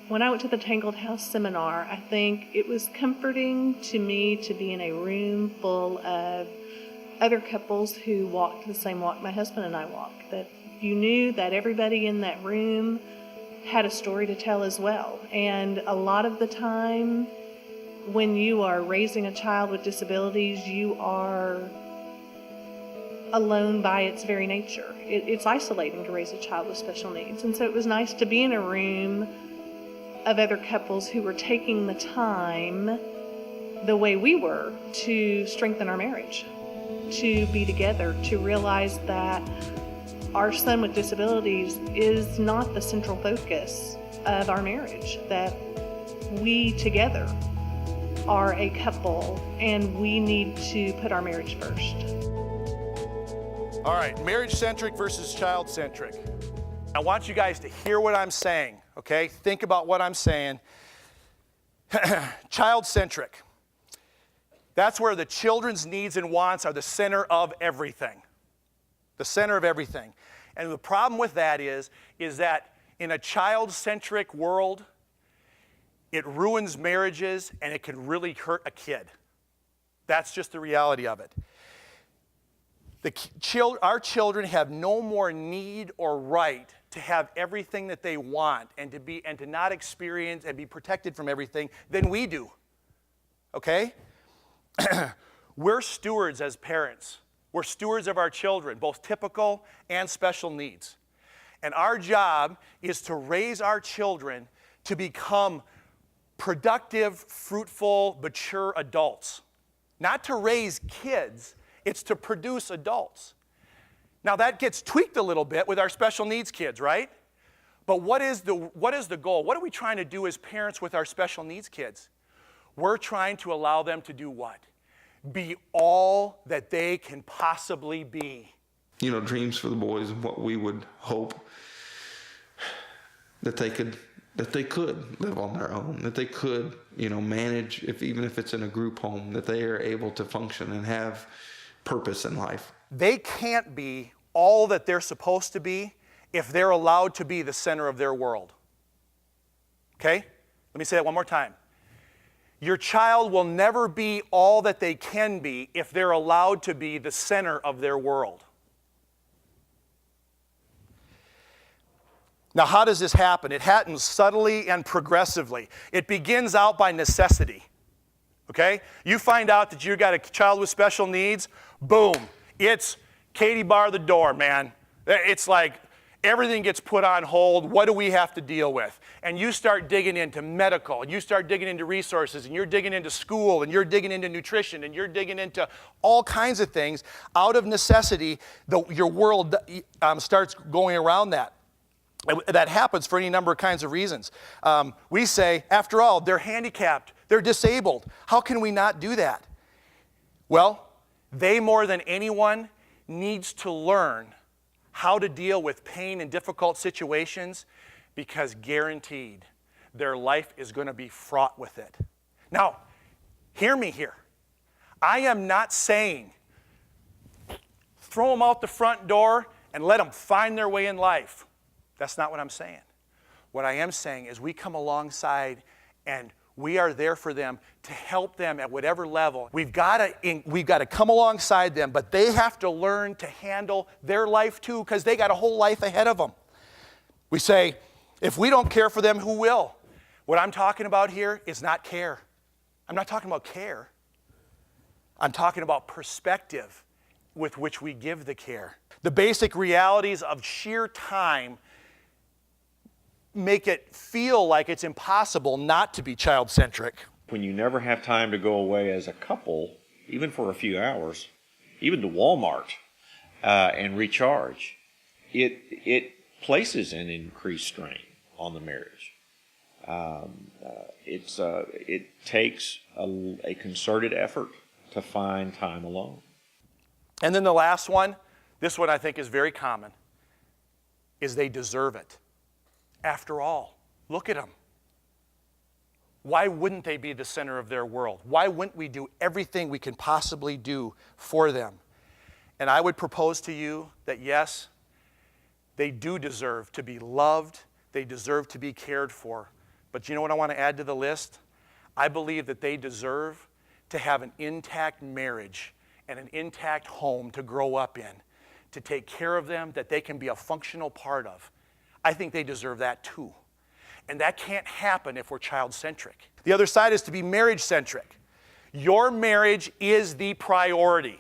When I went to the Tangled House seminar, I think it was comforting to me to be in a room full of other couples who walked the same walk my husband and I walk. That you knew that everybody in that room had a story to tell as well. And a lot of the time, when you are raising a child with disabilities, you are alone by its very nature. It's isolating to raise a child with special needs. And so it was nice to be in a room of other couples who were taking the time, the way we were, to strengthen our marriage, to be together, to realize that our son with disabilities is not the central focus of our marriage, that we together are a couple and we need to put our marriage first. All right, marriage-centric versus child-centric. I want you guys to hear what I'm saying, okay? Think about what I'm saying. Child-centric. That's where the children's needs and wants are the center of everything. The center of everything. And the problem with that is that in a child-centric world, it ruins marriages and it can really hurt a kid. That's just the reality of it. Our children have no more need or right to have everything that they want and to not experience and be protected from everything than we do. Okay? We're stewards as parents. We're stewards of our children, both typical and special needs. And our job is to raise our children to become productive, fruitful, mature adults. Not to raise kids, it's to produce adults. Now that gets tweaked a little bit with our special needs kids, right? But what is the goal? What are we trying to do as parents with our special needs kids? We're trying to allow them to do what? Be all that they can possibly be. You know, dreams for the boys and what we would hope that they could live on their own, that they could, manage, even if it's in a group home, that they are able to function and have purpose in life. They can't be all that they're supposed to be if they're allowed to be the center of their world. Okay? Let me say that one more time. Your child will never be all that they can be if they're allowed to be the center of their world. Now, how does this happen? It happens subtly and progressively. It begins out by necessity. Okay? You find out that you've got a child with special needs, boom. It's Katie bar the door, man. It's like everything gets put on hold. What do we have to deal with? And you start digging into medical, and you start digging into resources, and you're digging into school, and you're digging into nutrition, and you're digging into all kinds of things. Out of necessity, your world starts going around that. That happens for any number of kinds of reasons. We say, after all, they're handicapped, they're disabled. How can we not do that? Well, they more than anyone needs to learn how to deal with pain and difficult situations, because guaranteed their life is going to be fraught with it. Now, hear me here. I am not saying throw them out the front door and let them find their way in life. That's not what I'm saying. What I am saying is we come alongside and we are there for them to help them at whatever level. We've got to come alongside them, but they have to learn to handle their life too, because they got a whole life ahead of them. We say, if we don't care for them, who will? What I'm talking about here is not care. I'm not talking about care. I'm talking about perspective with which we give the care. The basic realities of sheer time make it feel like it's impossible not to be child-centric. When you never have time to go away as a couple, even for a few hours, even to Walmart and recharge, it places an increased strain on the marriage. It takes a concerted effort to find time alone. And then the last one, this one I think is very common, is they deserve it. After all, look at them. Why wouldn't they be the center of their world? Why wouldn't we do everything we can possibly do for them? And I would propose to you that yes, they do deserve to be loved. They deserve to be cared for. But you know what I want to add to the list? I believe that they deserve to have an intact marriage and an intact home to grow up in, to take care of them, that they can be a functional part of. I think they deserve that too. And that can't happen if we're child-centric. The other side is to be marriage-centric. Your marriage is the priority.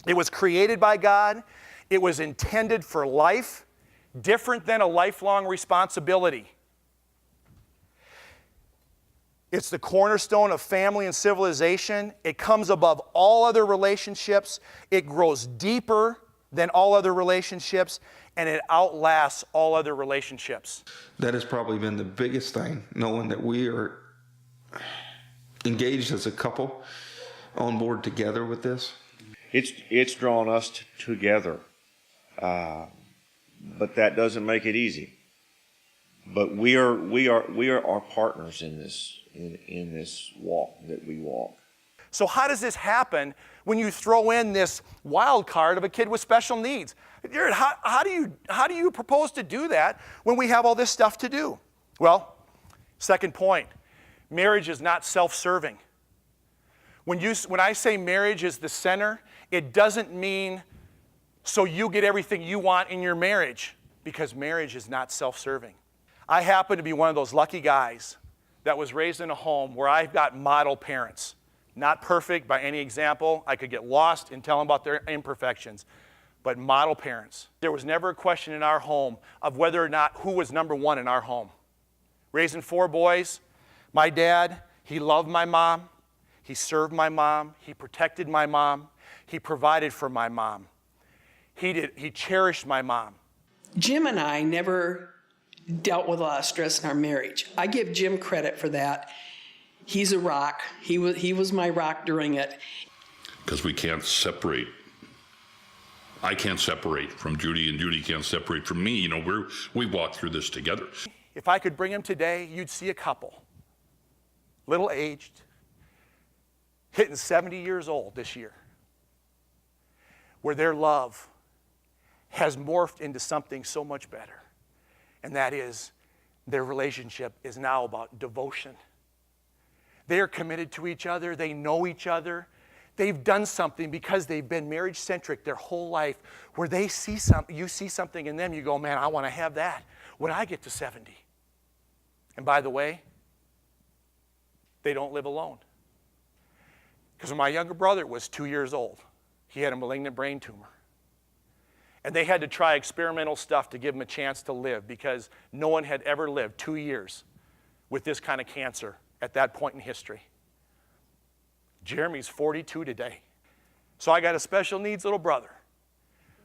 It was created by God. It was intended for life, different than a lifelong responsibility. It's the cornerstone of family and civilization. It comes above all other relationships. It grows deeper than all other relationships, and it outlasts all other relationships. That has probably been the biggest thing, knowing that we are engaged as a couple on board together with this. It's drawn us together, but that doesn't make it easy. But we are our partners in this walk that we walk. So how does this happen when you throw in this wild card of a kid with special needs? Jared, how do you propose to do that when we have all this stuff to do? Well, second point, marriage is not self-serving. When I say marriage is the center, it doesn't mean so you get everything you want in your marriage, because marriage is not self-serving. I happen to be one of those lucky guys that was raised in a home where I've got model parents. Not perfect by any example. I could get lost in telling about their imperfections, but model parents. There was never a question in our home of whether or not who was number one in our home. Raising 4 boys, my dad, he loved my mom, he served my mom, he protected my mom, he provided for my mom. He cherished my mom. Jim and I never dealt with a lot of stress in our marriage. I give Jim credit for that. He's a rock. He was my rock during it. Because we can't separate. I can't separate from Judy, and Judy can't separate from me. You know, we walk through this together. If I could bring them today, you'd see a couple, little aged, hitting 70 years old this year, where their love has morphed into something so much better. And that is, their relationship is now about devotion. They are committed to each other. They know each other. They've done something because they've been marriage-centric their whole life, where they see something, you see something in them, you go, man, I want to have that when I get to 70. And by the way, they don't live alone. Because when my younger brother was 2 years old, he had a malignant brain tumor. And they had to try experimental stuff to give him a chance to live, because no one had ever lived 2 years with this kind of cancer at that point in history. Jeremy's 42 today. So I got a special needs little brother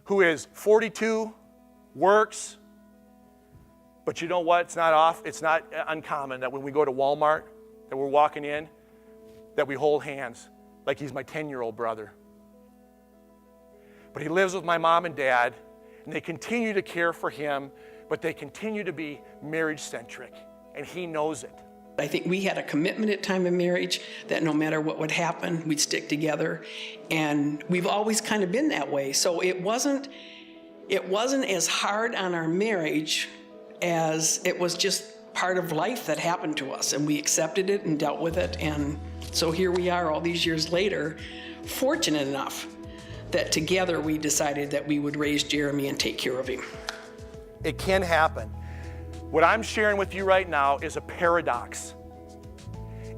who is 42, works, but you know what? It's not uncommon that when we go to Walmart, that we're walking in, that we hold hands like he's my 10-year-old brother. But he lives with my mom and dad, and they continue to care for him, but they continue to be marriage-centric, and he knows it. I think we had a commitment at time of marriage that no matter what would happen, we'd stick together, and we've always kind of been that way. So it wasn't as hard on our marriage as it was just part of life that happened to us, and we accepted it and dealt with it. And so here we are all these years later, fortunate enough that together we decided that we would raise Jeremy and take care of him. It can happen. What I'm sharing with you right now is a paradox.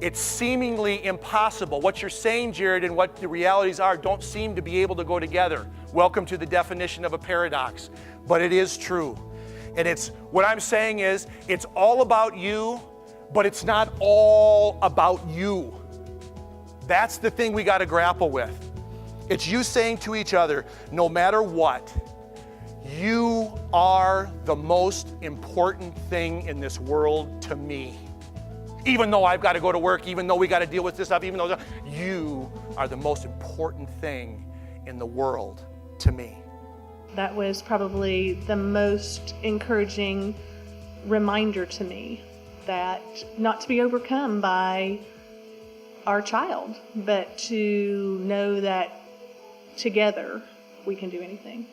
It's seemingly impossible. What you're saying, Jared, and what the realities are don't seem to be able to go together. Welcome to the definition of a paradox. But it is true. And what I'm saying is, it's all about you, but it's not all about you. That's the thing we got to grapple with. It's you saying to each other, no matter what, you are the most important thing in this world to me. Even though I've got to go to work, even though we got to deal with this stuff, even though you are the most important thing in the world to me. That was probably the most encouraging reminder to me, that not to be overcome by our child, but to know that together we can do anything.